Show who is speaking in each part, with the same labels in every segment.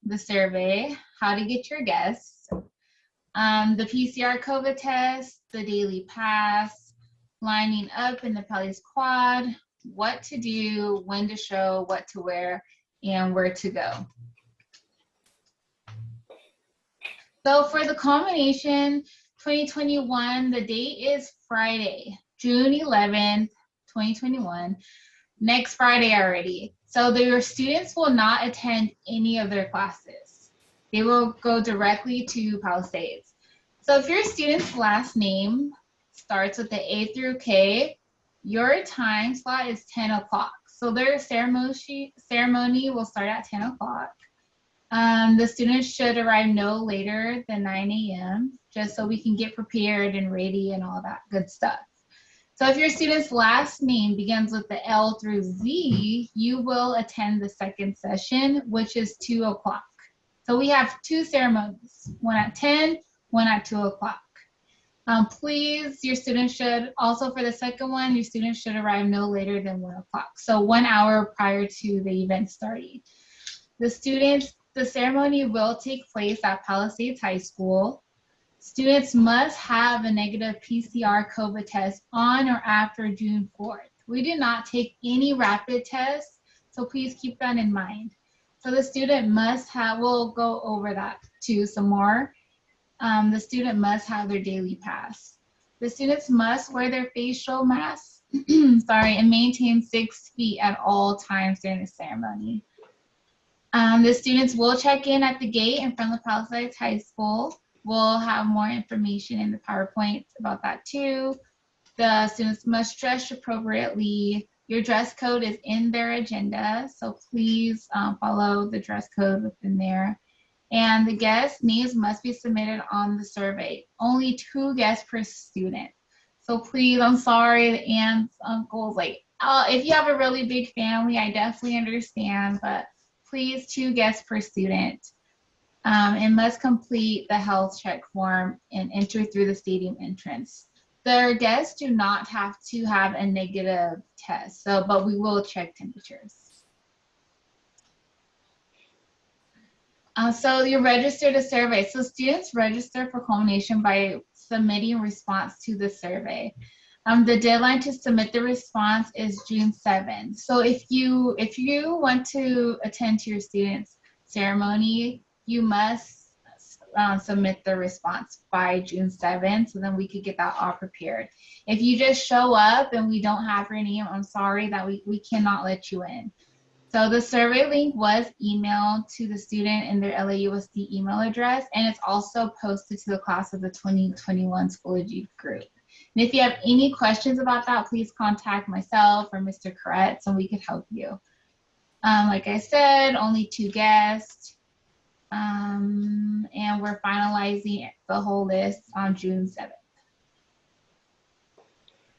Speaker 1: the survey, how to get your guests, the PCR Cova test, the daily pass, lining up in the Pele's quad, what to do, when to show, what to wear, and where to go. So for the Culmination 2021, the date is Friday, June 11th, 2021. Next Friday already. So your students will not attend any of their classes. They will go directly to Palisades. So if your student's last name starts with the A through K, your time slot is 10 o'clock. So their ceremony will start at 10 o'clock. The students should arrive no later than 9 a.m. just so we can get prepared and ready and all that good stuff. So if your student's last name begins with the L through Z, you will attend the second session, which is 2 o'clock. So we have two ceremonies, one at 10, one at 2 o'clock. Please, your students should, also for the second one, your students should arrive no later than 1 o'clock. So 1 hour prior to the event starting. The ceremony will take place at Palisades High School. Students must have a negative PCR COVID test on or after June 4th. We do not take any rapid tests, so please keep that in mind. So the student must have, we'll go over that too some more. The student must have their daily pass. The students must wear their facial masks, and maintain 6 feet at all times during the ceremony. The students will check in at the gate in front of Palisades High School. We'll have more information in the PowerPoint about that too. The students must dress appropriately. Your dress code is in their agenda, so please follow the dress code within there. And the guest names must be submitted on the survey. Only 2 guests per student. So please, I'm sorry, the aunts, uncles, if you have a really big family, I definitely understand, but please 2 guests per student. And must complete the health check form and enter through the stadium entrance. Their guests do not have to have a negative test, but we will check temperatures. So you register the survey. So students register for Culmination by submitting response to the survey. The deadline to submit the response is June 7th. So if you want to attend to your student's ceremony, you must submit the response by June 7th, so then we could get that all prepared. If you just show up and we don't have your name, I'm sorry that we cannot let you in. So the survey link was emailed to the student in their LAUSD email address, and it's also posted to the class of the 2021 Schoology group. And if you have any questions about that, please contact myself or Mr. Koretz and we could help you. Like I said, only 2 guests. And we're finalizing the whole list on June 7th.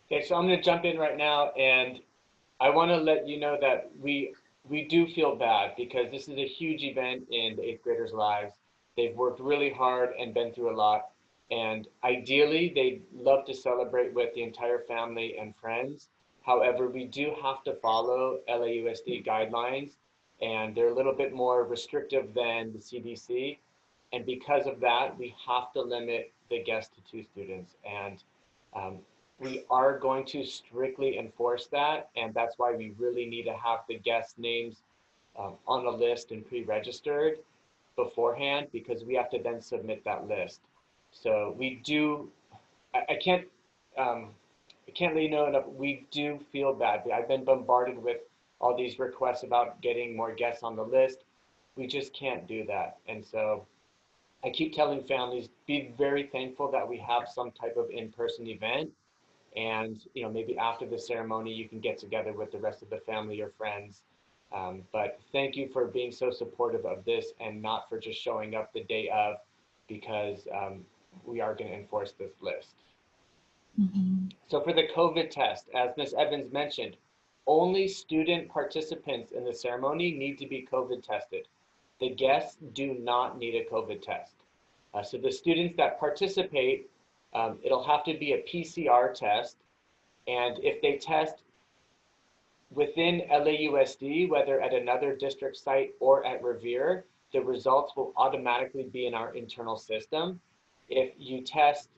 Speaker 2: Okay, so I'm going to jump in right now, and I want to let you know that we do feel bad because this is a huge event in the 8th graders' lives. They've worked really hard and been through a lot, and ideally they'd love to celebrate with the entire family and friends. However, we do have to follow LAUSD guidelines, and they're a little bit more restrictive than the CDC. And because of that, we have to limit the guests to 2 students. And we are going to strictly enforce that. And that's why we really need to have the guest names on a list and pre-registered beforehand, because we have to then submit that list. So we do, I can't let you know enough, we do feel bad. I've been bombarded with all these requests about getting more guests on the list. We just can't do that. And so I keep telling families, be very thankful that we have some type of in-person event. And maybe after the ceremony, you can get together with the rest of the family or friends. But thank you for being so supportive of this and not for just showing up the day of, because we are going to enforce this list. Mm-hmm. So for the COVID test, as Ms. Evans mentioned, only student participants in the ceremony need to be COVID tested. The guests do not need a COVID test. So the students that participate, it'll have to be a PCR test. And if they test within LAUSD, whether at another district site or at Revere, the results will automatically be in our internal system. If you test,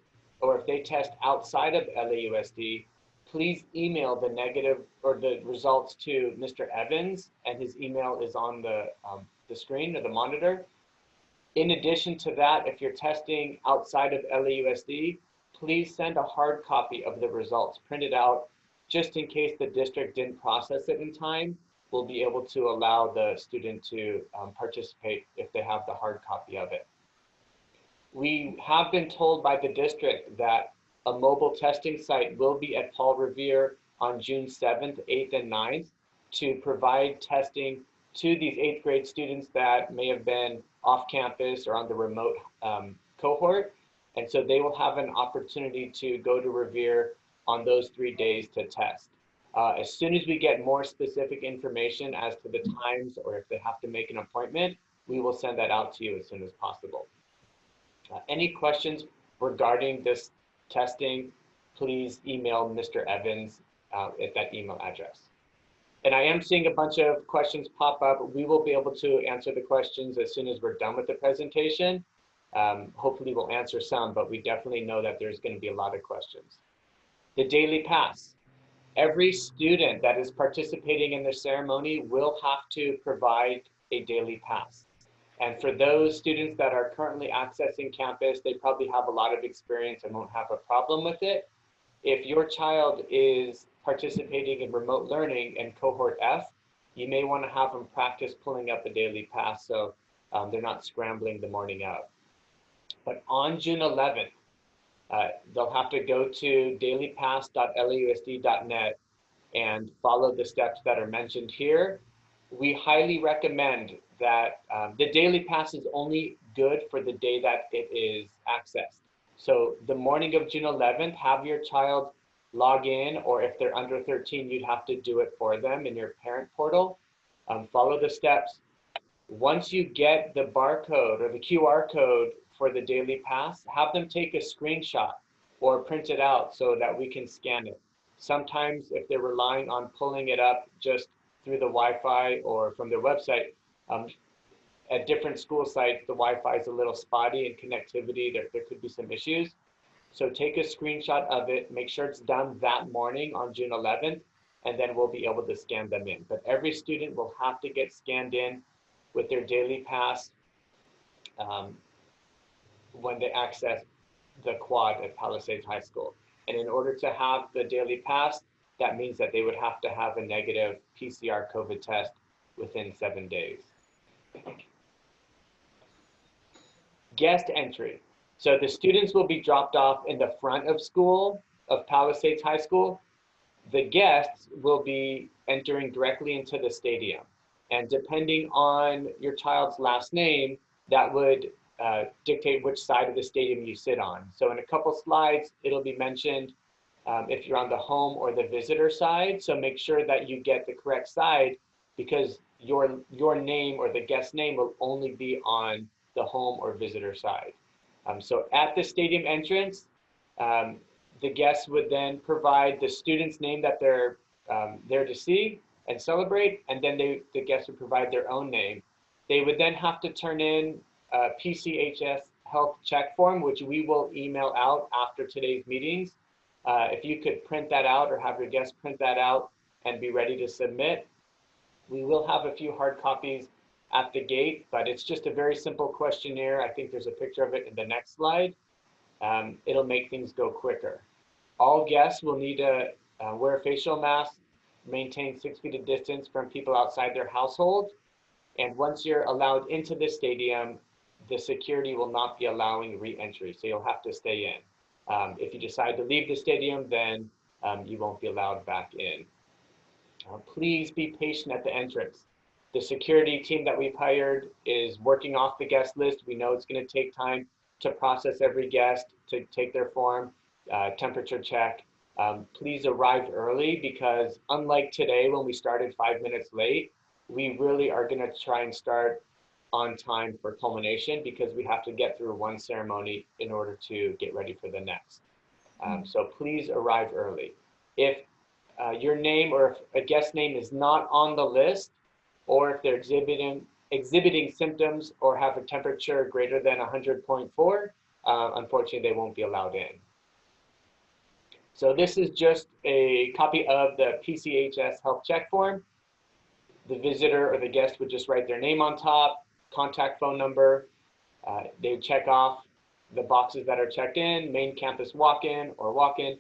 Speaker 2: or if they test outside of LAUSD, please email the negative or the results to Mr. Evans, and his email is on the screen or the monitor. In addition to that, if you're testing outside of LAUSD, please send a hard copy of the results printed out, just in case the district didn't process it in time. We'll be able to allow the student to participate if they have the hard copy of it. We have been told by the district that a mobile testing site will be at Paul Revere on June 7th, 8th, and 9th to provide testing to these 8th grade students that may have been off campus or on the remote cohort. And so they will have an opportunity to go to Revere on those 3 days to test. As soon as we get more specific information as to the times or if they have to make an appointment, we will send that out to you as soon as possible. Any questions regarding this testing, please email Mr. Evans at that email address. And I am seeing a bunch of questions pop up. We will be able to answer the questions as soon as we're done with the presentation. Hopefully we'll answer some, but we definitely know that there's going to be a lot of questions. The daily pass. Every student that is participating in the ceremony will have to provide a daily pass. And for those students that are currently accessing campus, they probably have a lot of experience and won't have a problem with it. If your child is participating in remote learning in cohort F, you may want to have them practice pulling up a daily pass so they're not scrambling the morning of. But on June 11th, they'll have to go to dailypass.lausd.net and follow the steps that are mentioned here. We highly recommend that the daily pass is only good for the day that it is accessed. So the morning of June 11th, have your child log in, or if they're under 13, you'd have to do it for them in your parent portal. Follow the steps. Once you get the barcode or the QR code for the daily pass, have them take a screenshot or print it out so that we can scan it. Sometimes if they're relying on pulling it up just through the Wi-Fi or from their website, at different school sites, the Wi-Fi is a little spotty in connectivity. There could be some issues. So take a screenshot of it, make sure it's done that morning on June 11th, and then we'll be able to scan them in. But every student will have to get scanned in with their daily pass when they access the quad at Palisades High School. And in order to have the daily pass, that means that they would have to have a negative PCR COVID test within 7 days. Guest entry. So the students will be dropped off in the front of school, of Palisades High School. The guests will be entering directly into the stadium. And depending on your child's last name, that would dictate which side of the stadium you sit on. So in a couple slides, it'll be mentioned if you're on the home or the visitor side. So make sure that you get the correct side, because your name or the guest name will only be on the home or visitor side. So at the stadium entrance, the guests would then provide the student's name that they're there to see and celebrate, and then the guests would provide their own name. They would then have to turn in a PCHS health check form, which we will email out after today's meetings. If you could print that out or have your guests print that out and be ready to submit. We will have a few hard copies at the gate, but it's just a very simple questionnaire. I think there's a picture of it in the next slide. It'll make things go quicker. All guests will need to wear a facial mask, maintain 6 feet of distance from people outside their household. And once you're allowed into the stadium, the security will not be allowing re-entry, so you'll have to stay in. If you decide to leave the stadium, then you won't be allowed back in. Please be patient at the entrance. The security team that we've hired is working off the guest list. We know it's going to take time to process every guest, to take their form, temperature check. Please arrive early, because unlike today when we started 5 minutes late, we really are going to try and start on time for culmination, because we have to get through one ceremony in order to get ready for the next. So please arrive early. If your name or if a guest name is not on the list, or if they're exhibiting exhibiting symptoms or have a temperature greater than 100.4, unfortunately, they won't be allowed in. So this is just a copy of the PCHS health check form. The visitor or the guest would just write their name on top, contact phone number. They would check off the boxes that are checked in, main campus walk-in or walk-in,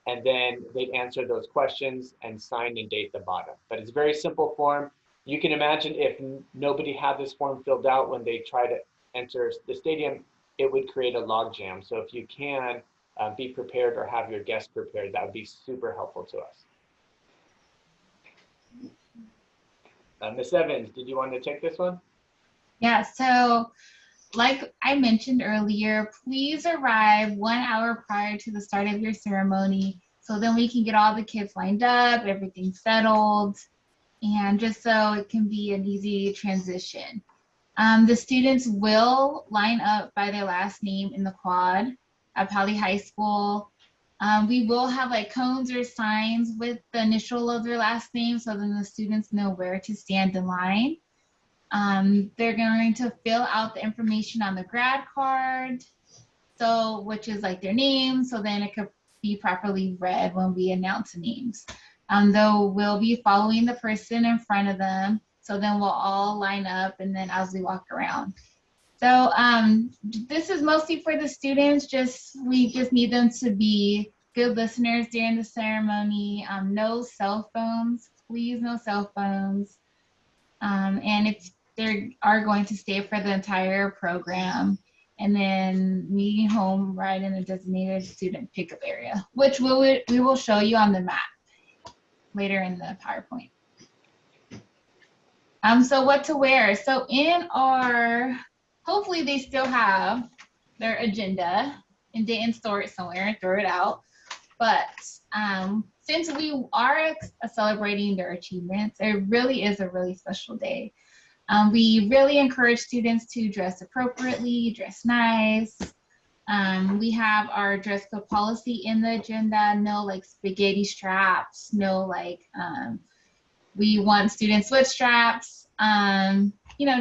Speaker 2: and then they'd answer those questions and sign and date the bottom. But it's a very simple form. You can imagine if nobody had this form filled out when they try to enter the stadium, it would create a log jam. So if you can be prepared or have your guests prepared, that would be super helpful to us. Ms. Evans, did you want to take this one?
Speaker 1: Yeah, so like I mentioned earlier, please arrive 1 hour prior to the start of your ceremony so then we can get all the kids lined up, everything settled, and just so it can be an easy transition. The students will line up by their last name in the quad at Paly High School. We will have like cones or signs with the initial of their last name so then the students know where to stand in line. They're going to fill out the information on the grad card, so which is like their name, so then it could be properly read when we announce the names. Though we'll be following the person in front of them, so then we'll all line up and then as we walk around. So this is mostly for the students, we just need them to be good listeners during the ceremony. No cell phones, please, no cell phones. And they are going to stay for the entire program, and then meeting home right in a designated student pickup area, which we will show you on the map later in the PowerPoint. So what to wear? So hopefully they still have their agenda and didn't store it somewhere and throw it out. But since we are celebrating their achievements, it really is a really special day. We really encourage students to dress appropriately, dress nice. We have our dress code policy in the agenda, no like spaghetti straps, no like, we want students with straps,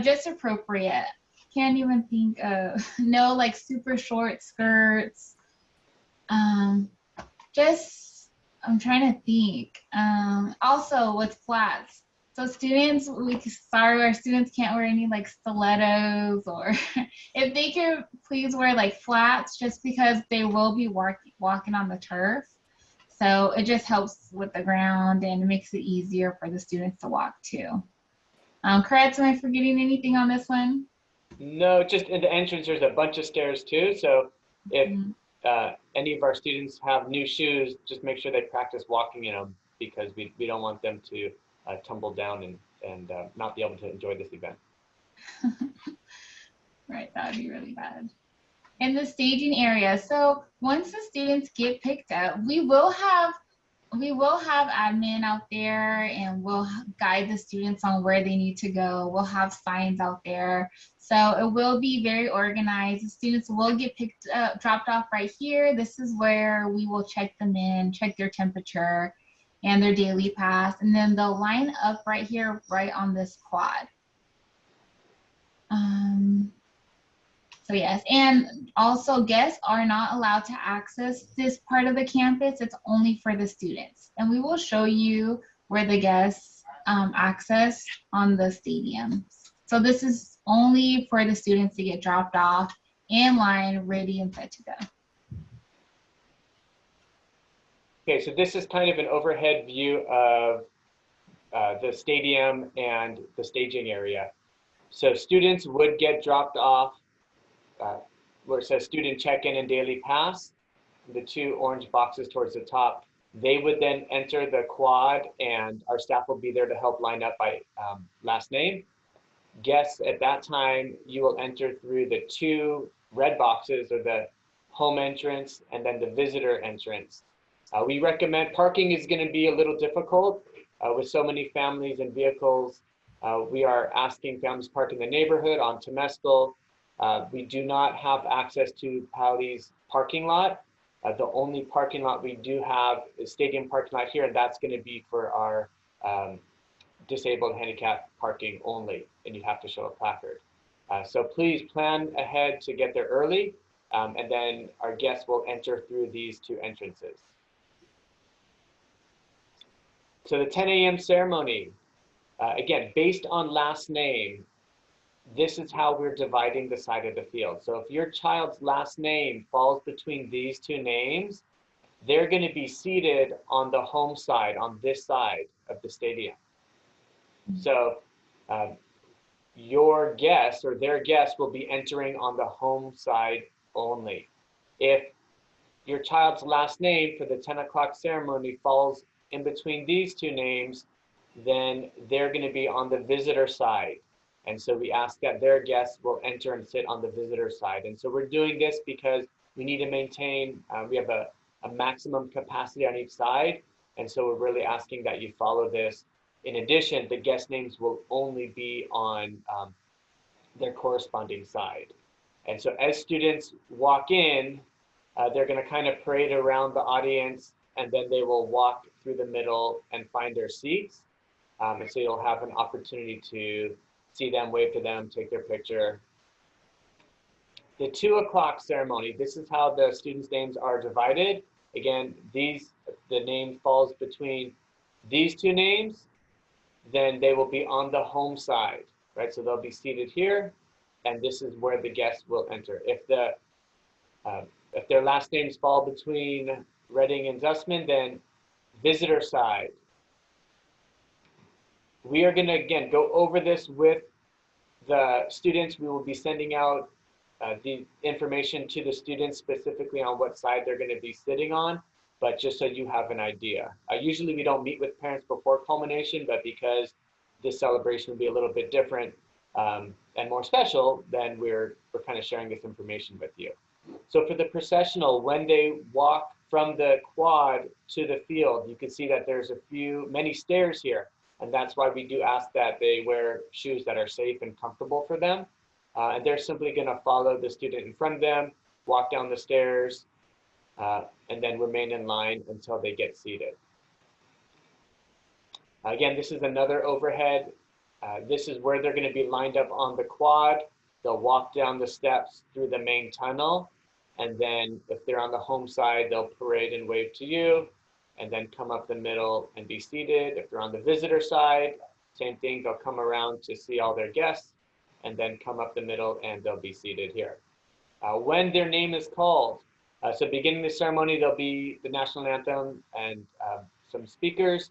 Speaker 1: just appropriate. Can't even think of, no like super short skirts. I'm trying to think. Also with flats. So students, our students can't wear any like stilettos, or if they could please wear like flats, just because they will be walking on the turf. So it just helps with the ground and it makes it easier for the students to walk too. Kretz, am I forgetting anything on this one?
Speaker 2: No, just in the entrance, there's a bunch of stairs too. So if any of our students have new shoes, just make sure they practice walking in them, because we don't want them to tumble down and not be able to enjoy this event.
Speaker 1: Right, that would be really bad. In the staging area, so once the students get picked up, we will have admin out there and we'll guide the students on where they need to go. We'll have signs out there. So it will be very organized. The students will get picked up, dropped off right here. This is where we will check them in, check their temperature and their daily pass. And then they'll line up right here, right on this quad. So yes, and also guests are not allowed to access this part of the campus. It's only for the students. And we will show you where the guests access on the stadiums. So this is only for the students to get dropped off in line, ready and set to go.
Speaker 2: Okay, so this is kind of an overhead view of the stadium and the staging area. So students would get dropped off where it says student check-in and daily pass, the two orange boxes towards the top. They would then enter the quad and our staff will be there to help line up by last name. Guests at that time, you will enter through the two red boxes, or the home entrance and then the visitor entrance. We recommend, parking is going to be a little difficult with so many families and vehicles. We are asking families to park in the neighborhood on Temescal. We do not have access to Paly's parking lot. The only parking lot we do have is stadium parking lot here, and that's going to be for our disabled handicapped parking only, and you have to show a placard. So please plan ahead to get there early, and then our guests will enter through these two entrances. So the 10 a.m. ceremony, again, based on last name, this is how we're dividing the side of the field. So if your child's last name falls between these two names, they're going to be seated on the home side, on this side of the stadium. So your guests or their guests will be entering on the home side only. If your child's last name for the 10 o'clock ceremony falls in between these two names, then they're going to be on the visitor side. And so we ask that their guests will enter and sit on the visitor side. And so we're doing this because we need to maintain, we have a maximum capacity on each side. And so we're really asking that you follow this. In addition, the guest names will only be on their corresponding side. And so as students walk in, they're going to kind of parade around the audience, and then they will walk through the middle and find their seats. And so you'll have an opportunity to see them, wave to them, take their picture. The 2 o'clock ceremony, this is how the students' names are divided. Again, the name falls between these two names, then they will be on the home side, right? So they'll be seated here, and this is where the guests will enter. If their last names fall between Redding and Zussman, then visitor side. We are going to, again, go over this with the students. We will be sending out the information to the students specifically on what side they're going to be sitting on, but just so you have an idea. Usually we don't meet with parents before culmination, but because this celebration will be a little bit different and more special, then we're kind of sharing this information with you. So for the processional, when they walk from the quad to the field, you can see that there's many stairs here. And that's why we do ask that they wear shoes that are safe and comfortable for them. And they're simply going to follow the student in front of them, walk down the stairs, and then remain in line until they get seated. Again, this is another overhead. This is where they're going to be lined up on the quad. They'll walk down the steps through the main tunnel. And then if they're on the home side, they'll parade and wave to you, and then come up the middle and be seated. If they're on the visitor side, same thing, they'll come around to see all their guests, and then come up the middle and they'll be seated here. When their name is called, so beginning the ceremony, there'll be the national anthem and some speakers,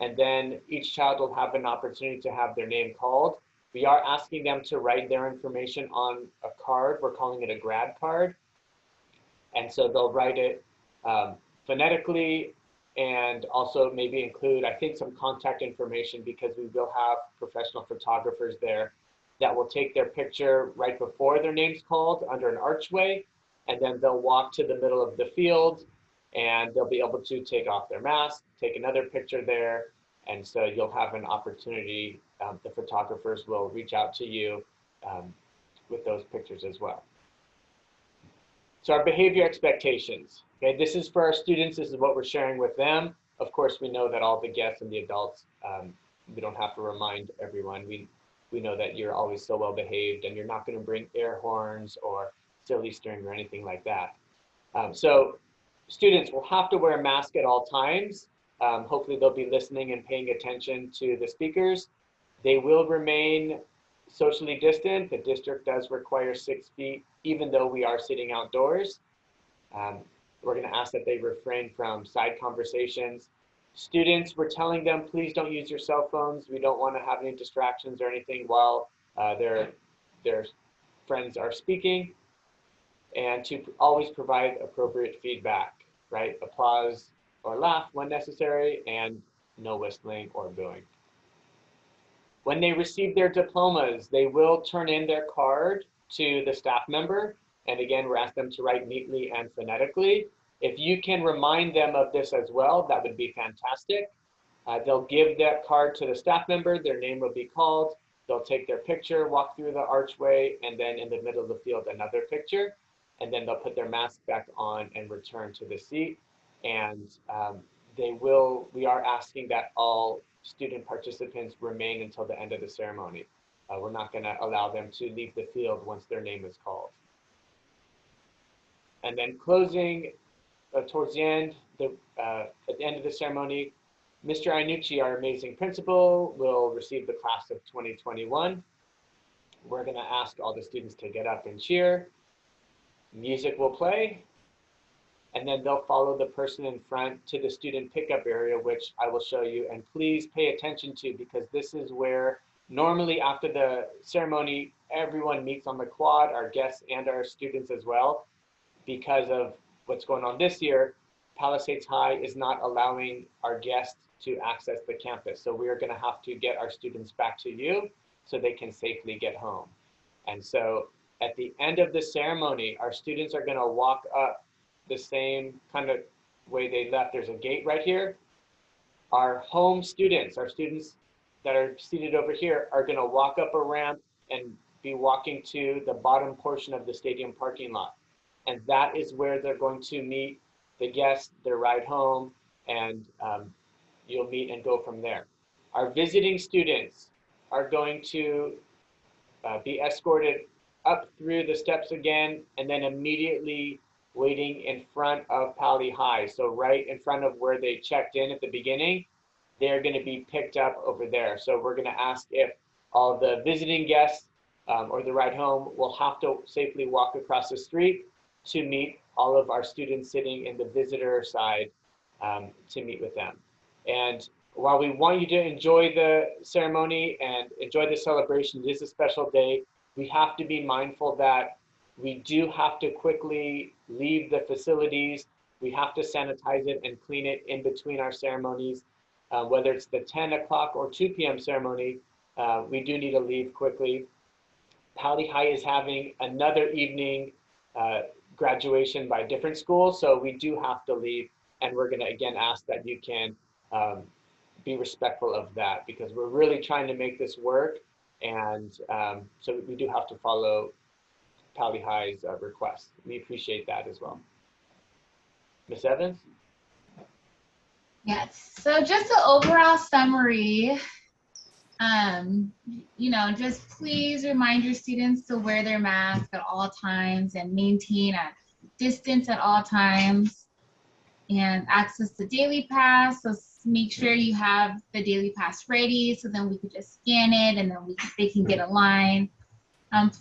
Speaker 2: and then each child will have an opportunity to have their name called. We are asking them to write their information on a card. We're calling it a grad card. And so they'll write it phonetically, and also maybe include, I think, some contact information, because we will have professional photographers there that will take their picture right before their name's called under an archway, and then they'll walk to the middle of the field, and they'll be able to take off their mask, take another picture there, and so you'll have an opportunity, the photographers will reach out to you with those pictures as well. So our behavior expectations, okay, this is for our students, this is what we're sharing with them. Of course, we know that all the guests and the adults, we don't have to remind everyone. We know that you're always so well behaved, and you're not going to bring air horns or silly string or anything like that. So students will have to wear a mask at all times. Hopefully they'll be listening and paying attention to the speakers. They will remain socially distant. The district does require 6 feet, even though we are sitting outdoors. We're going to ask that they refrain from side conversations. Students, we're telling them, please don't use your cell phones. We don't want to have any distractions or anything while their friends are speaking, and to always provide appropriate feedback, right? Applause or laugh when necessary, and no whistling or booing. When they receive their diplomas, they will turn in their card to the staff member. And again, we're asking them to write neatly and phonetically. If you can remind them of this as well, that would be fantastic. They'll give that card to the staff member, their name will be called, they'll take their picture, walk through the archway, and then in the middle of the field, another picture. And then they'll put their mask back on and return to the seat. And we are asking that all student participants remain until the end of the ceremony. We're not going to allow them to leave the field once their name is called. And then closing towards the end, at the end of the ceremony, Mr. Iannucci, our amazing principal, will receive the class of 2021. We're going to ask all the students to get up and cheer. Music will play, and then they'll follow the person in front to the student pickup area, which I will show you. And please pay attention to, because this is where normally after the ceremony, everyone meets on the quad, our guests and our students as well. Because of what's going on this year, Palisades High is not allowing our guests to access the campus. So we are going to have to get our students back to you so they can safely get home. And so at the end of the ceremony, our students are going to walk up the same kind of way they left. There's a gate right here. Our home students, our students that are seated over here, are going to walk up a ramp and be walking to the bottom portion of the stadium parking lot. And that is where they're going to meet the guests, their ride home, and you'll meet and go from there. Our visiting students are going to be escorted up through the steps again, and then immediately waiting in front of Pali High. So right in front of where they checked in at the beginning, they're going to be picked up over there. So we're going to ask if all the visiting guests or the ride home will have to safely walk across the street to meet all of our students sitting in the visitor side to meet with them. And while we want you to enjoy the ceremony and enjoy the celebration, it is a special day, we have to be mindful that we do have to quickly leave the facilities. We have to sanitize it and clean it in between our ceremonies. Whether it's the 10 o'clock or 2 p.m. ceremony, we do need to leave quickly. Pali High is having another evening graduation by a different school, so we do have to leave, and we're going to again ask that you can be respectful of that, because we're really trying to make this work, and so we do have to follow Pali High's request. We appreciate that as well. Ms. Evans?
Speaker 1: Yes, so just an overall summary. Just please remind your students to wear their mask at all times and maintain a distance at all times, and access the daily pass. So make sure you have the daily pass ready, so then we could just scan it and then they can get a line.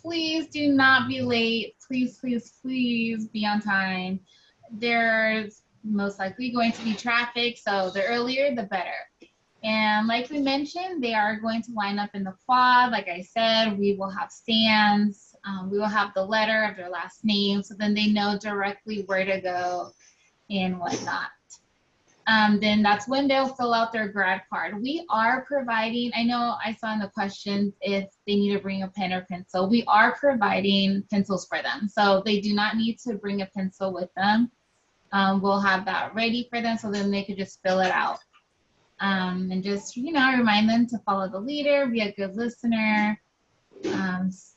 Speaker 1: Please do not be late. Please, please, please be on time. There's most likely going to be traffic, so the earlier the better. And like we mentioned, they are going to line up in the quad. Like I said, we will have stands. We will have the letter of their last name, so then they know directly where to go and whatnot. Then that's when they'll fill out their grad card. We are providing, I know I saw in the questions if they need to bring a pen or pencil. We are providing pencils for them, so they do not need to bring a pencil with them. We'll have that ready for them, so then they could just fill it out. And just, remind them to follow the leader, be a good listener.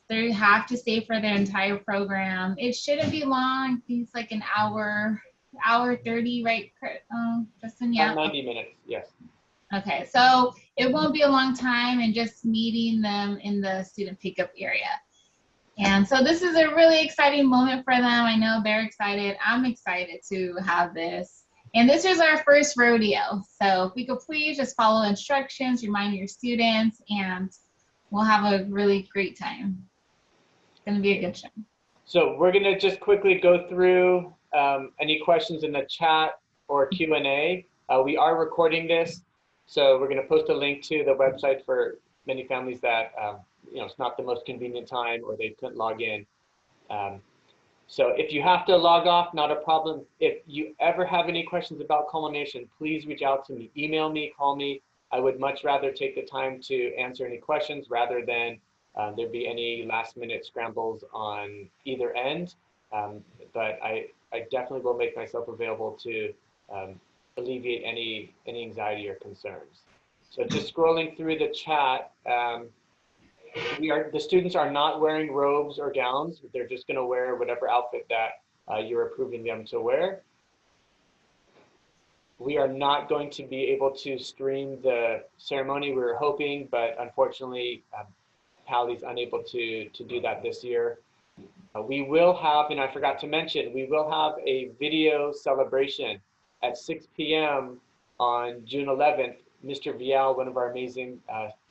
Speaker 1: They have to stay for their entire program. It shouldn't be long. It's like an hour 30, right, Justin? Yeah.
Speaker 2: 90 minutes, yes.
Speaker 1: Okay, so it won't be a long time, and just meeting them in the student pickup area. And so this is a really exciting moment for them. I know they're excited. I'm excited to have this. And this is our first rodeo. So if we could please just follow instructions, remind your students, and we'll have a really great time. It's going to be a good show.
Speaker 2: So we're going to just quickly go through any questions in the chat or Q&A. We are recording this, so we're going to post a link to the website for many families that it's not the most convenient time or they couldn't log in. So if you have to log off, not a problem. If you ever have any questions about Culmination, please reach out to me. Email me, call me. I would much rather take the time to answer any questions rather than there be any last minute scrambles on either end. But I definitely will make myself available to alleviate any anxiety or concerns. So just scrolling through the chat, the students are not wearing robes or gowns. They're just going to wear whatever outfit that you're approving them to wear. We are not going to be able to stream the ceremony. We were hoping, but unfortunately, Pally's unable to do that this year. We will have, and I forgot to mention, we will have a video celebration at 6 p.m. on June 11th. Mr. Vial, one of our amazing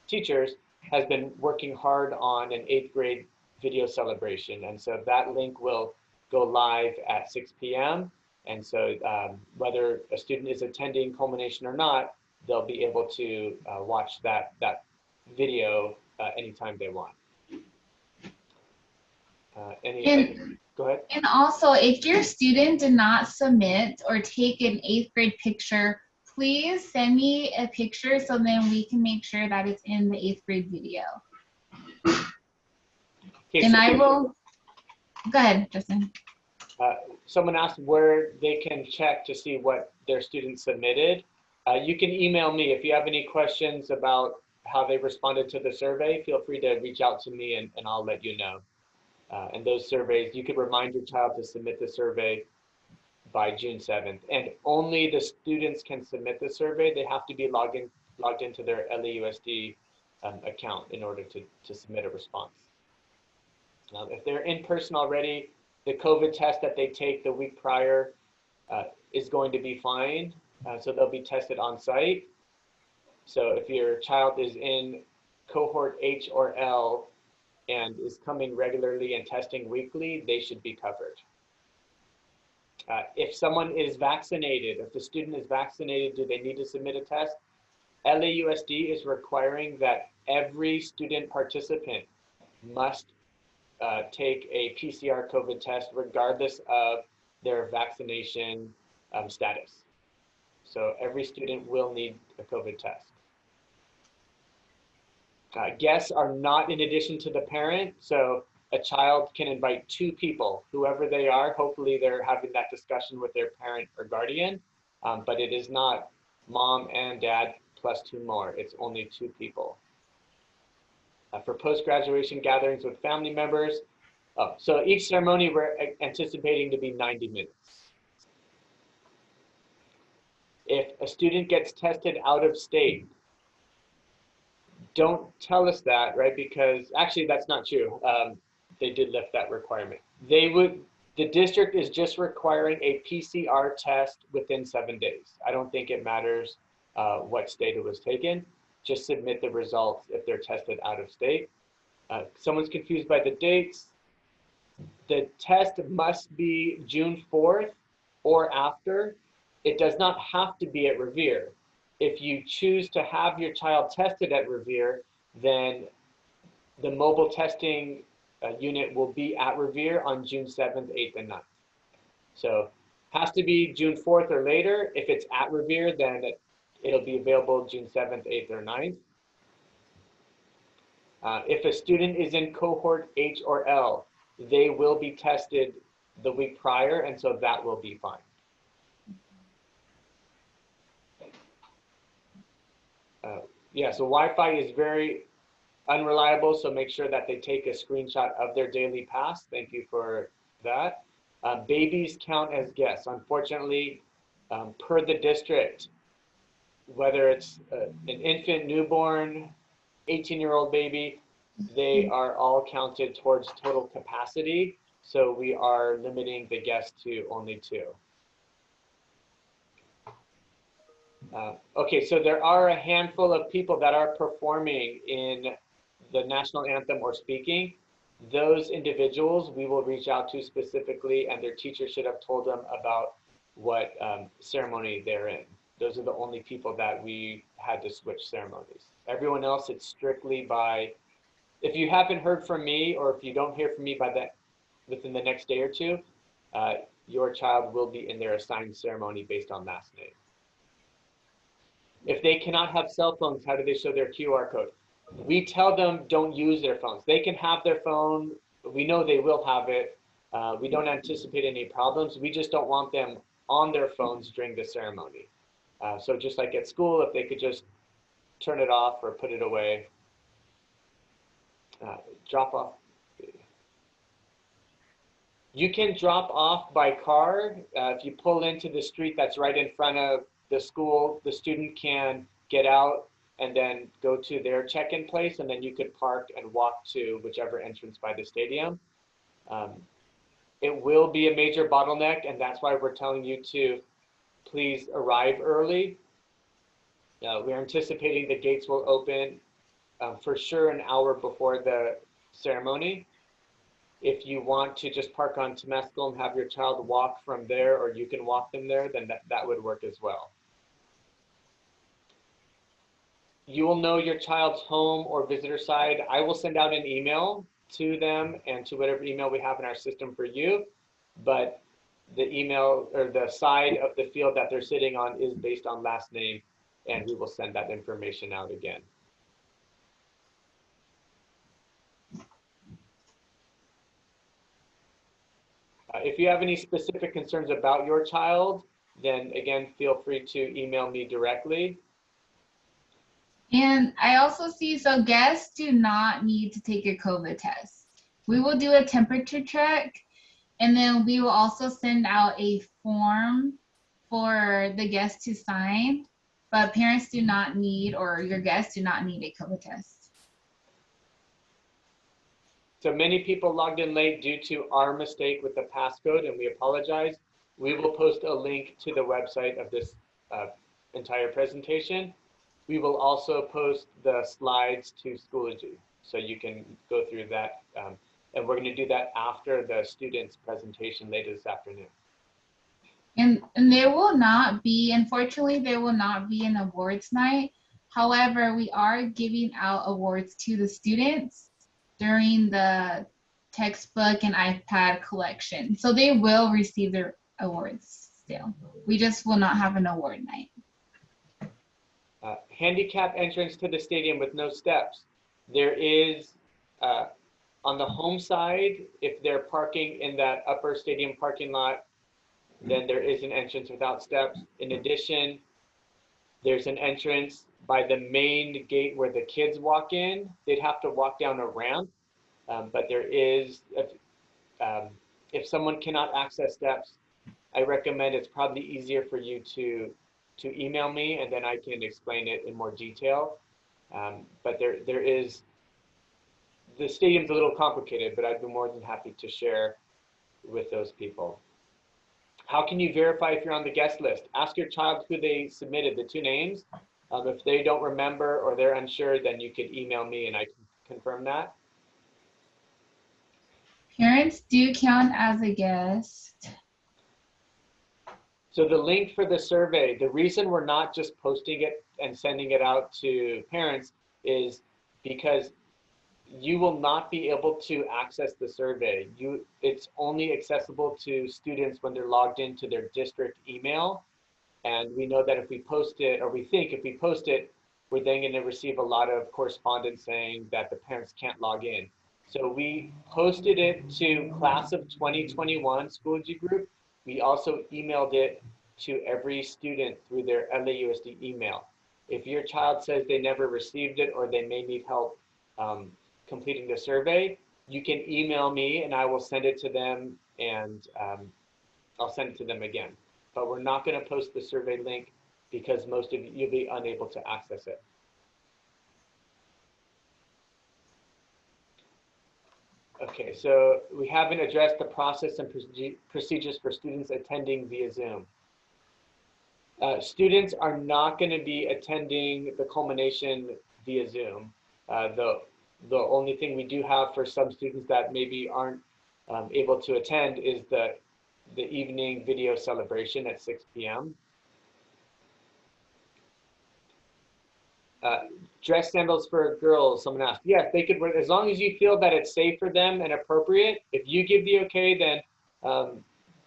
Speaker 2: teachers, has been working hard on an 8th grade video celebration. And so that link will go live at 6 p.m. And so whether a student is attending Culmination or not, they'll be able to watch that video anytime they want. Go ahead.
Speaker 1: And also, if your student did not submit or take an 8th grade picture, please send me a picture so then we can make sure that it's in the 8th grade video.
Speaker 2: Okay,
Speaker 1: and
Speaker 2: so
Speaker 1: I will, go ahead, Justin.
Speaker 2: Someone asked where they can check to see what their students submitted. You can email me if you have any questions about how they responded to the survey. Feel free to reach out to me and I'll let you know. And those surveys, you could remind your child to submit the survey by June 7th. And only the students can submit the survey. They have to be logged into their LAUSD account in order to submit a response. If they're in person already, the COVID test that they take the week prior is going to be fine. So they'll be tested on site. So if your child is in cohort H or L and is coming regularly and testing weekly, they should be covered. If someone is vaccinated, if the student is vaccinated, do they need to submit a test? LAUSD is requiring that every student participant must take a PCR COVID test regardless of their vaccination status. So every student will need a COVID test. Guests are not in addition to the parent, so a child can invite 2 people, whoever they are. Hopefully they're having that discussion with their parent or guardian, but it is not mom and dad plus 2 more. It's only 2 people. For post-graduation gatherings with family members, so each ceremony we're anticipating to be 90 minutes. If a student gets tested out of state, don't tell us that, right? Because actually that's not true. They did lift that requirement. The district is just requiring a PCR test within 7 days. I don't think it matters what state it was taken. Just submit the results if they're tested out of state. Someone's confused by the dates. The test must be June 4th or after. It does not have to be at Revere. If you choose to have your child tested at Revere, then the mobile testing unit will be at Revere on June 7th, 8th, and 9th. So has to be June 4th or later. If it's at Revere, then it'll be available June 7th, 8th, or 9th. If a student is in cohort H or L, they will be tested the week prior, and so that will be fine. Yeah, so Wi-Fi is very unreliable, so make sure that they take a screenshot of their daily pass. Thank you for that. Babies count as guests. Unfortunately, per the district, whether it's an infant, newborn, 18-year-old baby, they are all counted towards total capacity. So we are limiting the guests to only 2. Okay, so there are a handful of people that are performing in the national anthem or speaking. Those individuals we will reach out to specifically, and their teacher should have told them about what ceremony they're in. Those are the only people that we had to switch ceremonies. Everyone else, it's strictly by, if you haven't heard from me, or if you don't hear from me within the next day or 2, your child will be in their assigned ceremony based on last name. If they cannot have cell phones, how do they show their QR code? We tell them don't use their phones. They can have their phone. We know they will have it. We don't anticipate any problems. We just don't want them on their phones during the ceremony. So just like at school, if they could just turn it off or put it away. Drop off. You can drop off by car. If you pull into the street that's right in front of the school, the student can get out and then go to their check-in place, and then you could park and walk to whichever entrance by the stadium. It will be a major bottleneck, and that's why we're telling you to please arrive early. We're anticipating the gates will open for sure an hour before the ceremony. If you want to just park on Temescal and have your child walk from there, or you can walk them there, then that would work as well. You will know your child's home or visitor side. I will send out an email to them and to whatever email we have in our system for you, but the email or the side of the field that they're sitting on is based on last name, and we will send that information out again. If you have any specific concerns about your child, then again, feel free to email me directly.
Speaker 1: And I also see, so guests do not need to take a COVID test. We will do a temperature check, and then we will also send out a form for the guests to sign, but parents do not need, or your guests do not need a COVID test.
Speaker 2: So many people logged in late due to our mistake with the passcode, and we apologize. We will post a link to the website of this entire presentation. We will also post the slides to Schoology, so you can go through that. And we're going to do that after the students' presentation later this afternoon.
Speaker 1: And there will not be, unfortunately, there will not be an awards night. However, we are giving out awards to the students during the textbook and iPad collection. So they will receive their awards still. We just will not have an award night.
Speaker 2: Handicap entrance to the stadium with no steps. There is, on the home side, if they're parking in that upper stadium parking lot, then there is an entrance without steps. In addition, there's an entrance by the main gate where the kids walk in. They'd have to walk down a ramp, but there is, if someone cannot access steps, I recommend it's probably easier for you to email me, and then I can explain it in more detail. But there is, the stadium's a little complicated, but I'd be more than happy to share with those people. How can you verify if you're on the guest list? Ask your child who they submitted, the 2 names. If they don't remember or they're unsure, then you could email me and I can confirm that.
Speaker 1: Parents do count as a guest.
Speaker 2: So the link for the survey, the reason we're not just posting it and sending it out to parents is because you will not be able to access the survey. It's only accessible to students when they're logged into their district email. And we know that if we post it, or we think if we post it, we're then going to receive a lot of correspondence saying that the parents can't log in. So we posted it to class of 2021 Schoology group. We also emailed it to every student through their LAUSD email. If your child says they never received it or they may need help completing the survey, you can email me and I will send it to them, and I'll send it to them again. But we're not going to post the survey link because most of you'll be unable to access it. Okay, so we haven't addressed the process and procedures for students attending via Zoom. Students are not going to be attending the culmination via Zoom. The only thing we do have for some students that maybe aren't able to attend is the evening video celebration at 6 p.m. Dress sandals for girls, someone asked. Yes, they could wear, as long as you feel that it's safe for them and appropriate. If you give the okay, then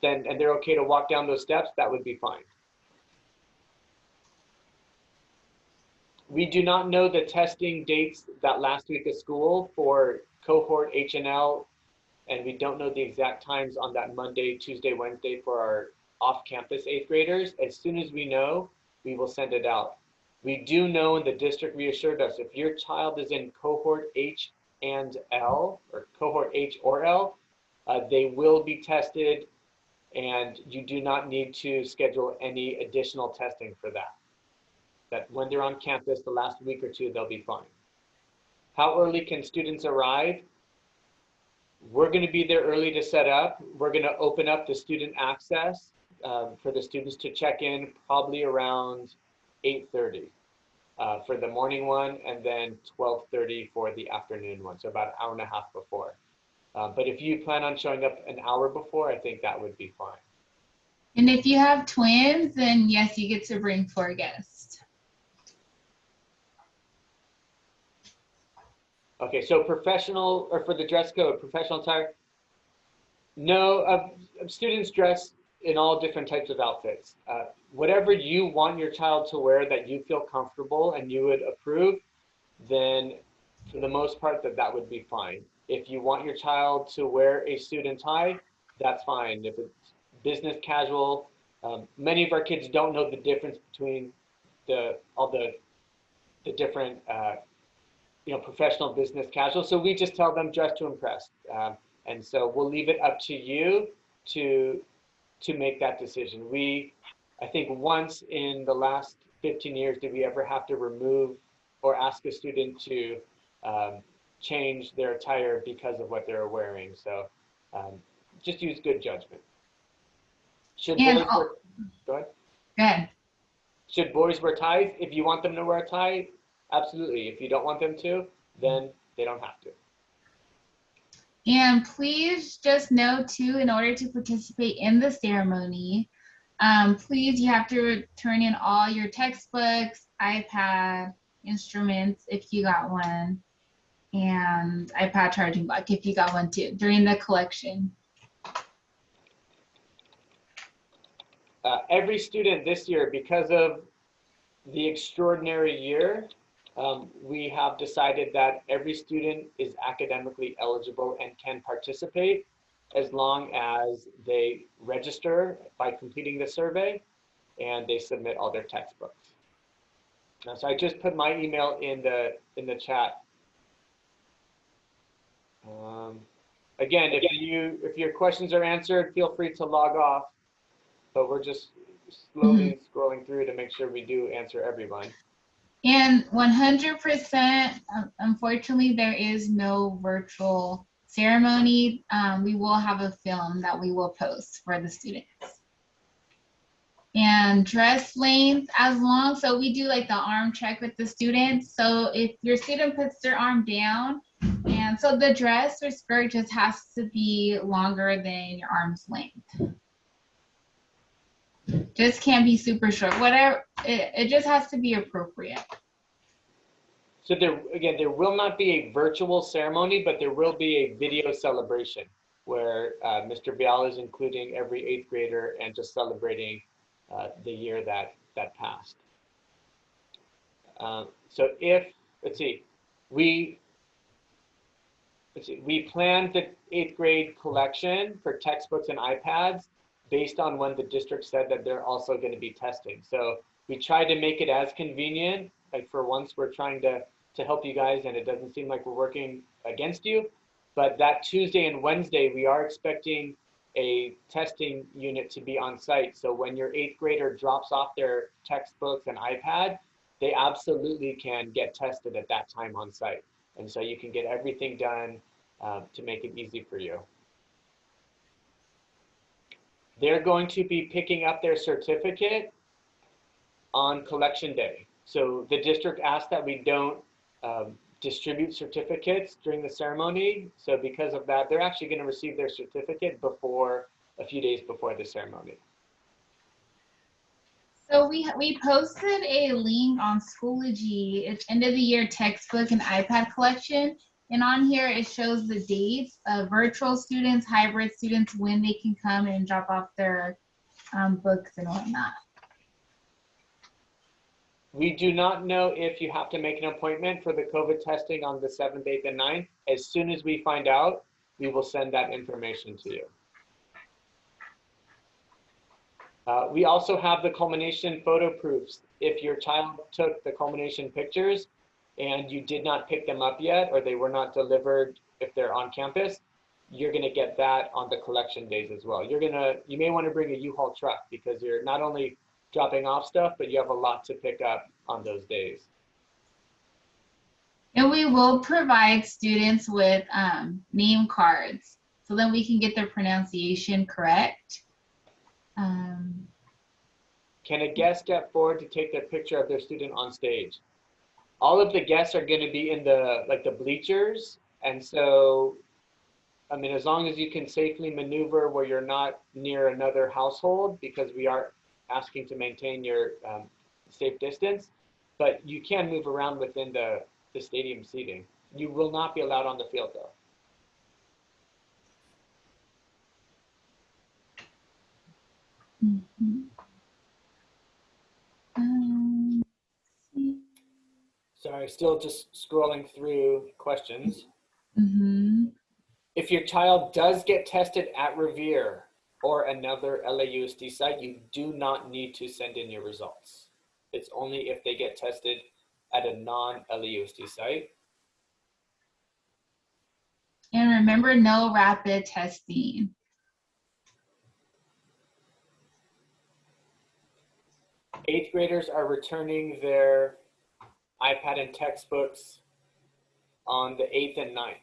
Speaker 2: and they're okay to walk down those steps, that would be fine. We do not know the testing dates that last week of school for cohort H and L, and we don't know the exact times on that Monday, Tuesday, Wednesday for our off-campus 8th graders. As soon as we know, we will send it out. We do know, and the district reassured us, if your child is in cohort H and L, or cohort H or L, they will be tested and you do not need to schedule any additional testing for that. That when they're on campus, the last week or two, they'll be fine. How early can students arrive? We're going to be there early to set up. We're going to open up the student access for the students to check in probably around 8:30 for the morning one, and then 12:30 for the afternoon one, so about an hour and a half before. But if you plan on showing up an hour before, I think that would be fine.
Speaker 1: And if you have twins, then yes, you get to bring 4 guests.
Speaker 2: Okay, so professional, or for the dress code, professional attire. No, students dress in all different types of outfits. Whatever you want your child to wear that you feel comfortable and you would approve, then for the most part that would be fine. If you want your child to wear a suit and tie, that's fine. If it's business casual, many of our kids don't know the difference between all the different professional, business, casual. So we just tell them dress to impress. And so we'll leave it up to you to make that decision. I think once in the last 15 years did we ever have to remove or ask a student to change their attire because of what they're wearing. So just use good judgment. Should boys wear, go ahead. Should boys wear ties? If you want them to wear a tie, absolutely. If you don't want them to, then they don't have to.
Speaker 1: And please just know too, in order to participate in the ceremony, please, you have to turn in all your textbooks, iPad, instruments, if you got one, and iPad charging block, if you got one too, during the collection.
Speaker 2: Every student this year, because of the extraordinary year, we have decided that every student is academically eligible and can participate as long as they register by completing the survey and they submit all their textbooks. So I just put my email in the chat. Again, if your questions are answered, feel free to log off. But we're just slowly scrolling through to make sure we do answer everyone.
Speaker 1: And 100%, unfortunately, there is no virtual ceremony. We will have a film that we will post for the students. And dress length, so we do like the arm check with the students. So if your student puts their arm down, and so the dress or skirt just has to be longer than your arm's length. Just can't be super short. Whatever, it just has to be appropriate.
Speaker 2: So there will not be a virtual ceremony, but there will be a video celebration where Mr. Bial is including every 8th grader and just celebrating the year that passed. So we planned the 8th grade collection for textbooks and iPads based on when the district said that they're also going to be testing. So we tried to make it as convenient. Like for once, we're trying to help you guys, and it doesn't seem like we're working against you. But that Tuesday and Wednesday, we are expecting a testing unit to be on site. So when your 8th grader drops off their textbooks and iPad, they absolutely can get tested at that time on site. And so you can get everything done to make it easy for you. They're going to be picking up their certificate on collection day. So the district asked that we don't distribute certificates during the ceremony. So because of that, they're actually going to receive their certificate a few days before the ceremony.
Speaker 1: So we posted a link on Schoology. It's end of the year textbook and iPad collection. And on here, it shows the dates of virtual students, hybrid students, when they can come and drop off their books and whatnot.
Speaker 2: We do not know if you have to make an appointment for the COVID testing on the 7th, 8th, and 9th. As soon as we find out, we will send that information to you. We also have the Culmination photo proofs. If your child took the Culmination pictures and you did not pick them up yet, or they were not delivered if they're on campus, you're going to get that on the collection days as well. You may want to bring a U-Haul truck because you're not only dropping off stuff, but you have a lot to pick up on those days.
Speaker 1: And we will provide students with name cards so then we can get their pronunciation correct.
Speaker 2: Can a guest step forward to take their picture of their student on stage? All of the guests are going to be in the bleachers, and so, I mean, as long as you can safely maneuver where you're not near another household, because we are asking to maintain your safe distance, but you can move around within the stadium seating. You will not be allowed on the field, though. Sorry, still just scrolling through questions. If your child does get tested at Revere or another LAUSD site, you do not need to send in your results. It's only if they get tested at a non-LAUSD site.
Speaker 1: And remember, no rapid testing.
Speaker 2: Eighth graders are returning their iPad and textbooks on the 8th and 9th.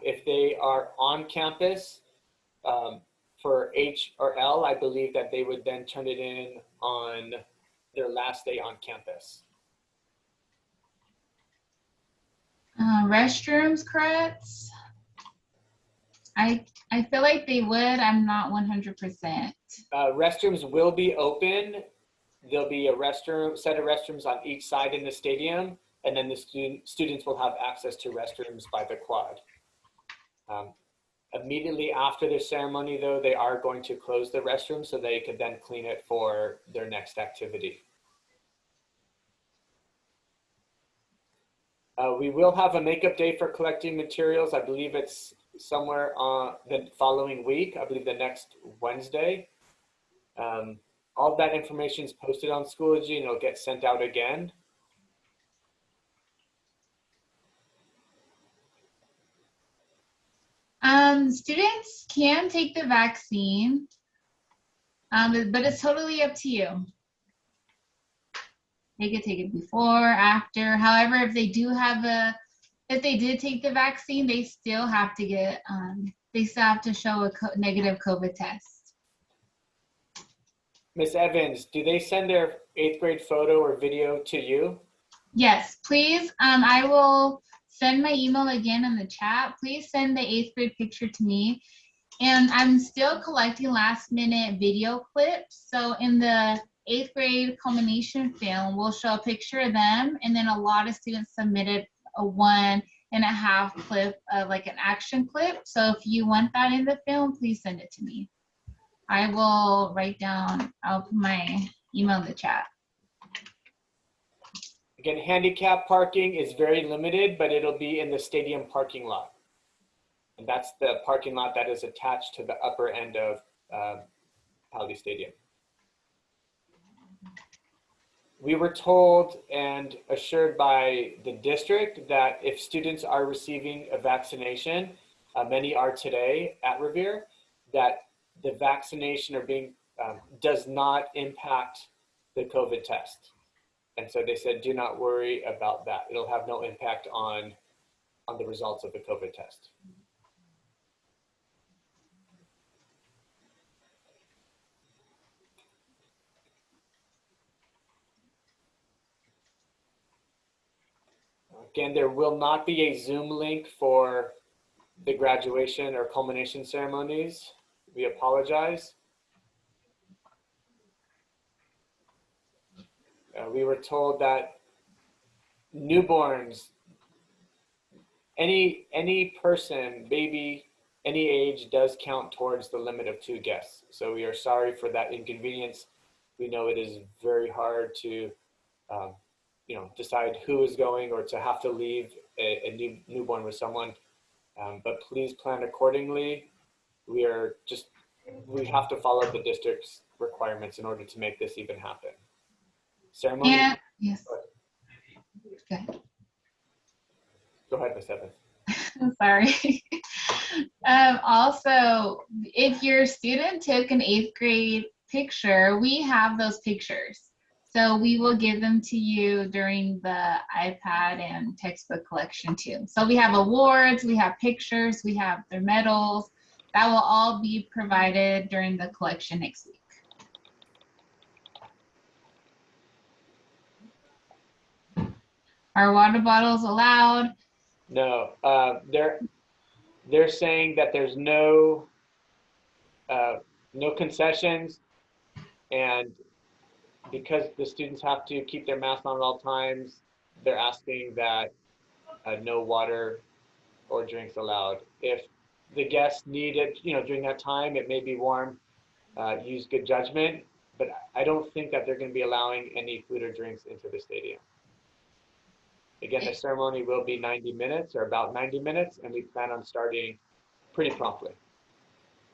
Speaker 2: If they are on campus for H or L, I believe that they would then turn it in on their last day on campus.
Speaker 1: Restrooms, correct? I feel like they would. I'm not 100%.
Speaker 2: Restrooms will be open. There'll be a set of restrooms on each side in the stadium, and then the students will have access to restrooms by the quad. Immediately after the ceremony, though, they are going to close the restroom so they could then clean it for their next activity. We will have a makeup day for collecting materials. I believe it's somewhere on the following week. I believe the next Wednesday. All that information is posted on Schoology and it'll get sent out again.
Speaker 1: Students can take the vaccine, but it's totally up to you. They could take it before, after. However, if they did take the vaccine, they still have to get, they still have to show a negative Cova test.
Speaker 2: Ms. Evans, do they send their 8th grade photo or video to you?
Speaker 1: Yes, please. I will send my email again in the chat. Please send the 8th grade picture to me. And I'm still collecting last minute video clips. So in the 8th grade culmination film, we'll show a picture of them. And then a lot of students submitted a 1.5 clip of like an action clip. So if you want that in the film, please send it to me. I will write down, I'll put my email in the chat.
Speaker 2: Again, handicapped parking is very limited, but it'll be in the stadium parking lot. And that's the parking lot that is attached to the upper end of Paoli Stadium. We were told and assured by the district that if students are receiving a vaccination, many are today at Revere, that the vaccination does not impact the COVID test. And so they said, do not worry about that. It'll have no impact on the results of the COVID test. Again, there will not be a Zoom link for the graduation or culmination ceremonies. We apologize. We were told that newborns, any person, baby, any age does count towards the limit of 2 guests. So we are sorry for that inconvenience. We know it is very hard to decide who is going or to have to leave a newborn with someone. But please plan accordingly. We have to follow the district's requirements in order to make this even happen. Ceremony.
Speaker 1: And, yes. Okay.
Speaker 2: Go ahead, Ms. Evans.
Speaker 1: I'm sorry. Also, if your student took an 8th grade picture, we have those pictures. So we will give them to you during the iPad and textbook collection too. So we have awards, we have pictures, we have their medals. That will all be provided during the collection next week. Are water bottles allowed?
Speaker 2: No, they're saying that there's no concessions, and because the students have to keep their mask on at all times, they're asking that no water or drinks allowed. If the guests need it, during that time, it may be warm. Use good judgment, but I don't think that they're going to be allowing any food or drinks into the stadium. Again, the ceremony will be 90 minutes or about 90 minutes, and we plan on starting pretty promptly.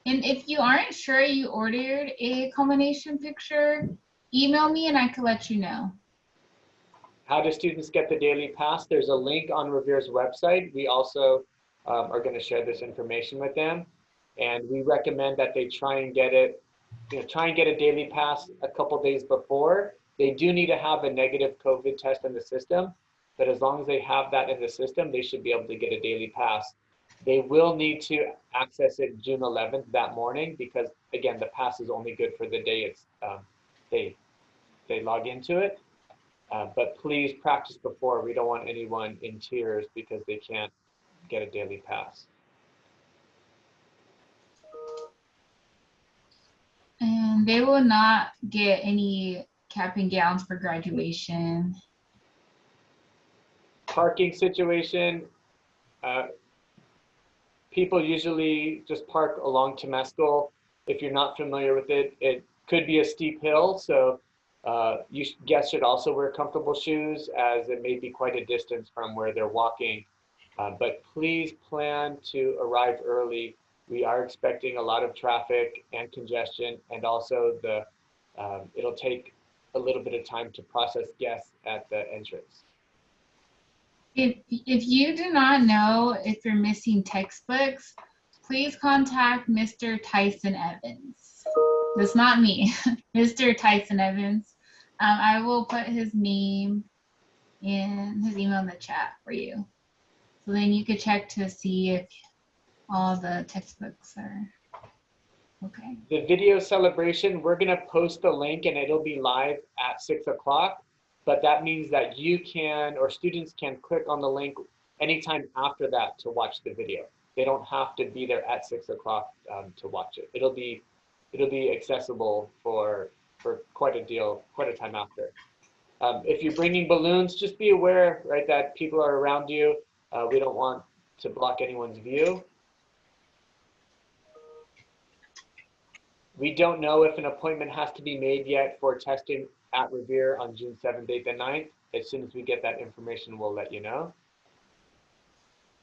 Speaker 1: And if you aren't sure you ordered a culmination picture, email me and I can let you know.
Speaker 2: How do students get the daily pass? There's a link on Revere's website. We also are going to share this information with them, and we recommend that they try and get it, try and get a daily pass a couple days before. They do need to have a negative COVID test in the system, but as long as they have that in the system, they should be able to get a daily pass. They will need to access it June 11th that morning because, again, the pass is only good for the day it's they log into it. But please practice before. We don't want anyone in tears because they can't get a daily pass.
Speaker 1: And they will not get any cap and gowns for graduation.
Speaker 2: Parking situation. People usually just park along Temescal. If you're not familiar with it, it could be a steep hill, so guests should also wear comfortable shoes as it may be quite a distance from where they're walking. But please plan to arrive early. We are expecting a lot of traffic and congestion, and also it'll take a little bit of time to process guests at the entrance.
Speaker 1: If you do not know if you're missing textbooks, please contact Mr. Tyson Evans. That's not me, Mr. Tyson Evans. I will put his name and his email in the chat for you. So then you could check to see if all the textbooks are okay.
Speaker 2: The video celebration, we're going to post the link and it'll be live at 6 o'clock. But that means that you can, or students can click on the link anytime after that to watch the video. They don't have to be there at 6 o'clock to watch it. It'll be accessible for quite a time after. If you're bringing balloons, just be aware, right, that people are around you. We don't want to block anyone's view. We don't know if an appointment has to be made yet for testing at Revere on June 7th, 8th, and 9th. As soon as we get that information, we'll let you know.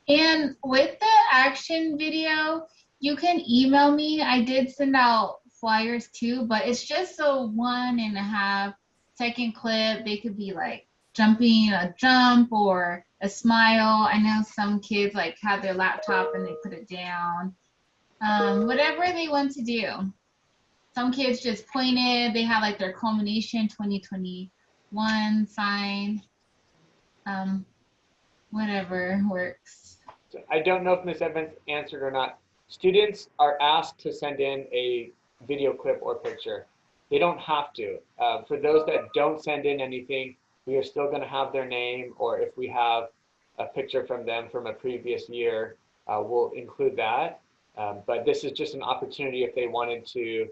Speaker 1: And with the action video, you can email me. I did send out flyers too, but it's just a 1.5 second clip. They could be like jumping a jump or a smile. I know some kids like have their laptop and they put it down. Whatever they want to do. Some kids just pointed. They have like their Culmination 2021 sign. Whatever works.
Speaker 2: I don't know if Ms. Evans answered or not. Students are asked to send in a video clip or picture. They don't have to. For those that don't send in anything, we are still going to have their name, or if we have a picture from them from a previous year, we'll include that. But this is just an opportunity if they wanted to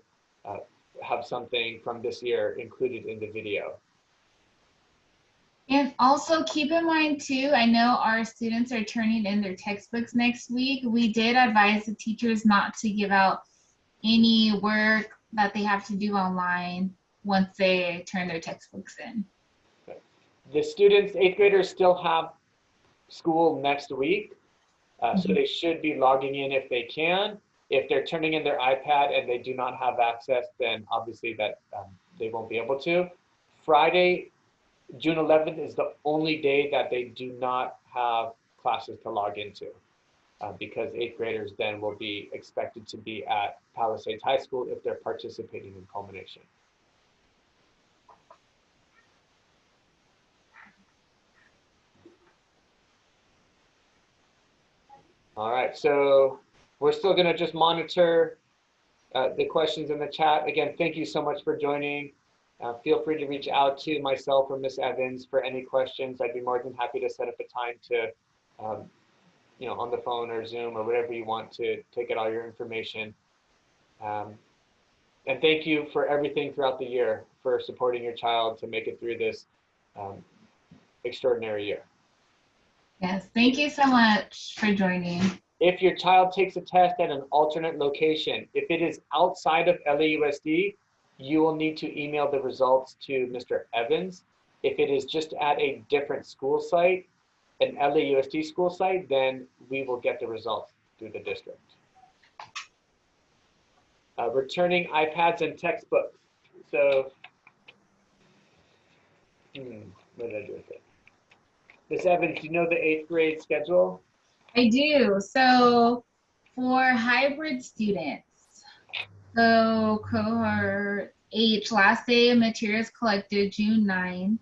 Speaker 2: have something from this year included in the video.
Speaker 1: And also keep in mind too, I know our students are turning in their textbooks next week. We did advise the teachers not to give out any work that they have to do online once they turn their textbooks in.
Speaker 2: The students, 8th graders, still have school next week, so they should be logging in if they can. If they're turning in their iPad and they do not have access, then obviously that they won't be able to. Friday, June 11th is the only day that they do not have classes to log into. because 8th graders then will be expected to be at Palisades High School if they're participating in Culmination. All right, so we're still gonna just monitor the questions in the chat. Again, thank you so much for joining. Feel free to reach out to myself or Miss Evans for any questions. I'd be more than happy to set up a time to, on the phone or Zoom or whatever you want to get all your information. And thank you for everything throughout the year for supporting your child to make it through this extraordinary year.
Speaker 1: Yes, thank you so much for joining.
Speaker 2: If your child takes a test at an alternate location, if it is outside of LAUSD, you will need to email the results to Mr. Evans. If it is just at a different school site, an LAUSD school site, then we will get the results through the district. Returning iPads and textbooks. So, what did I do with it? Ms. Evans, do you know the 8th grade schedule?
Speaker 1: I do. So for hybrid students, so cohort H, last day of materials collected June 9th.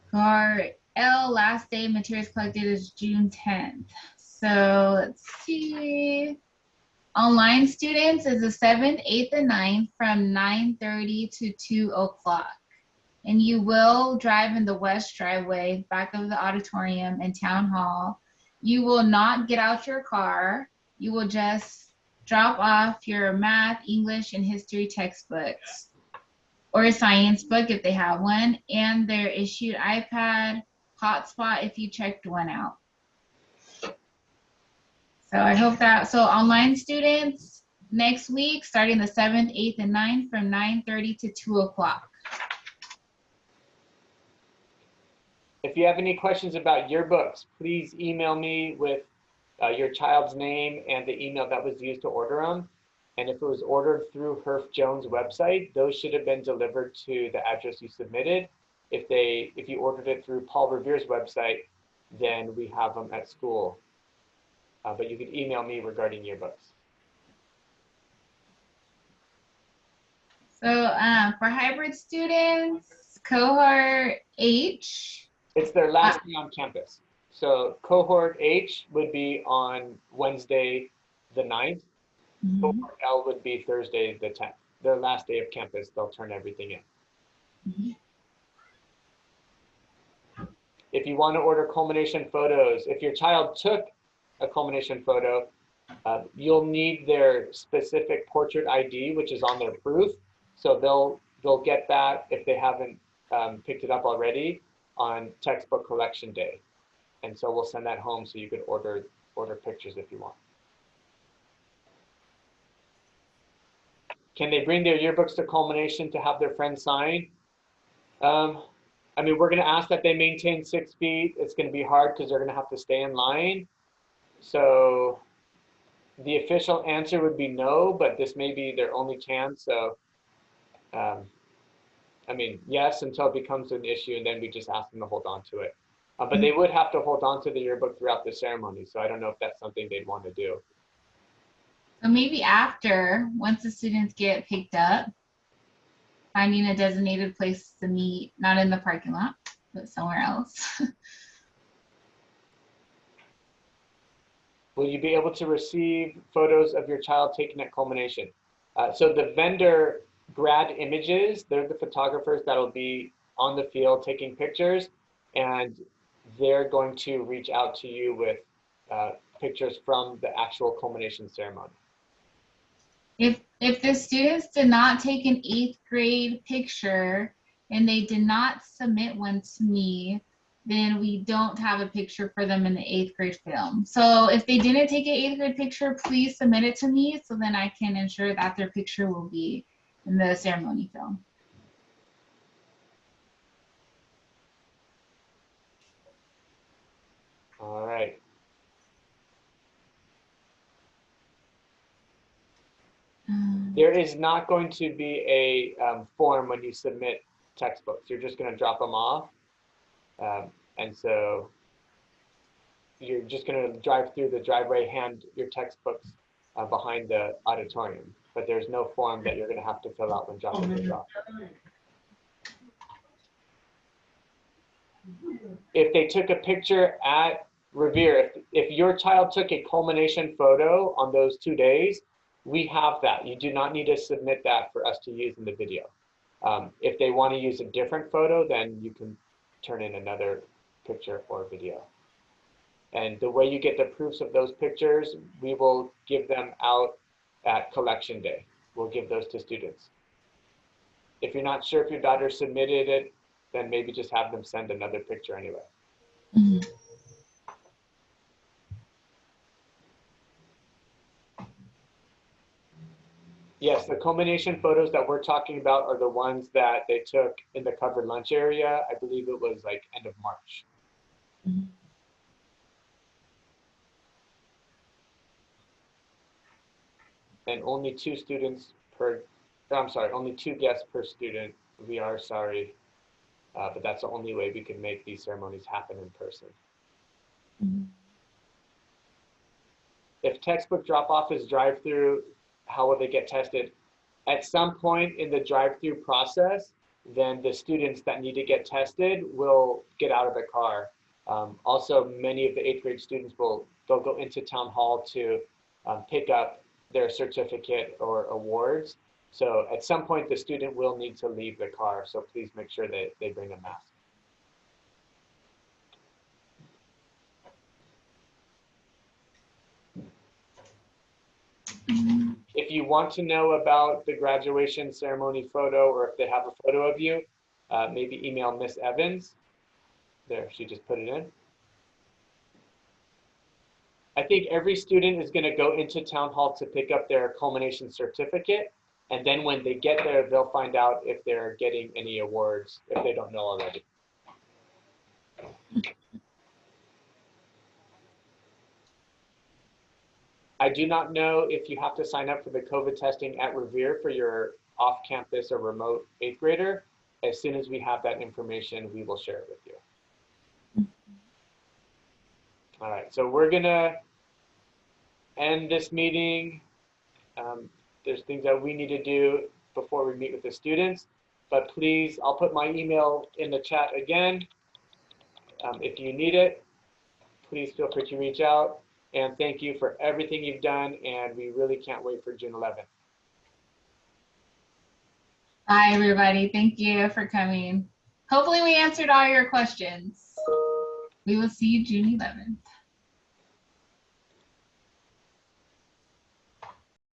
Speaker 1: Cohort L, last day of materials collected is June 10th. So let's see. Online students is the 7th, 8th, and 9th from 9:30 to 2 o'clock. And you will drive in the west driveway, back of the auditorium and town hall. You will not get out your car. You will just drop off your math, English, and history textbooks, or a science book if they have one, and their issued iPad, hotspot if you checked one out. So I hope that, so online students next week, starting the 7th, 8th, and 9th from 9:30 to 2 o'clock.
Speaker 2: If you have any questions about yearbooks, please email me with your child's name and the email that was used to order them. And if it was ordered through Herf Jones' website, those should have been delivered to the address you submitted. If you ordered it through Paul Revere's website, then we have them at school. But you could email me regarding yearbooks.
Speaker 1: So for hybrid students, cohort H.
Speaker 2: It's their last day on campus. So cohort H would be on Wednesday, the 9th. Cohort L would be Thursday, the 10th. Their last day of campus, they'll turn everything in. If you want to order culmination photos, if your child took a culmination photo, you'll need their specific portrait ID, which is on their proof. So they'll get that if they haven't picked it up already on textbook collection day. And so we'll send that home so you can order pictures if you want. Can they bring their yearbooks to culmination to have their friends sign? I mean, we're going to ask that they maintain 6 feet. It's going to be hard because they're going to have to stay in line. So the official answer would be no, but this may be their only chance. So, I mean, yes, until it becomes an issue, and then we just ask them to hold on to it. But they would have to hold on to the yearbook throughout the ceremony. So I don't know if that's something they'd want to do.
Speaker 1: So maybe after, once the students get picked up, finding a designated place to meet, not in the parking lot, but somewhere else.
Speaker 2: Will you be able to receive photos of your child taken at culmination? So the vendor grad images, they're the photographers that'll be on the field taking pictures, and they're going to reach out to you with pictures from the actual culmination ceremony.
Speaker 1: If the students did not take an 8th grade picture and they did not submit one to me, then we don't have a picture for them in the 8th grade film. So if they didn't take an 8th grade picture, please submit it to me so then I can ensure that their picture will be in the ceremony film.
Speaker 2: All right. There is not going to be a form when you submit textbooks. You're just going to drop them off. And so you're just going to drive through the driveway, hand your textbooks behind the auditorium, but there's no form that you're going to have to fill out when dropping those off. If they took a picture at Revere, if your child took a culmination photo on those 2 days, we have that. You do not need to submit that for us to use in the video. If they want to use a different photo, then you can turn in another picture or video. And the way you get the proofs of those pictures, we will give them out at collection day. We'll give those to students. If you're not sure if your daughter submitted it, then maybe just have them send another picture anyway.
Speaker 1: Mhm.
Speaker 2: Yes, the culmination photos that we're talking about are the ones that they took in the covered lunch area. I believe it was like end of March.
Speaker 1: Mhm.
Speaker 2: And only 2 students per, I'm sorry, only 2 guests per student. We are sorry, but that's the only way we can make these ceremonies happen in person.
Speaker 1: Mhm.
Speaker 2: If textbook drop-off is drive-through, how will they get tested? At some point in the drive-through process, then the students that need to get tested will get out of the car. Also, many of the 8th grade students they'll go into town hall to pick up their certificate or awards. So at some point, the student will need to leave the car. So please make sure that they bring a mask. If you want to know about the graduation ceremony photo, or if they have a photo of you, maybe email Miss Evans. There, she just put it in. I think every student is going to go into town hall to pick up their culmination certificate. And then when they get there, they'll find out if they're getting any awards, if they don't know already. I do not know if you have to sign up for the COVID testing at Revere for your off-campus or remote 8th grader. As soon as we have that information, we will share it with you. All right, so we're gonna end this meeting. There's things that we need to do before we meet with the students, but please, I'll put my email in the chat again. If you need it, please feel free to reach out. And thank you for everything you've done, and we really can't wait for June 11th.
Speaker 1: Bye, everybody. Thank you for coming. Hopefully we answered all your questions. We will see you June 11th.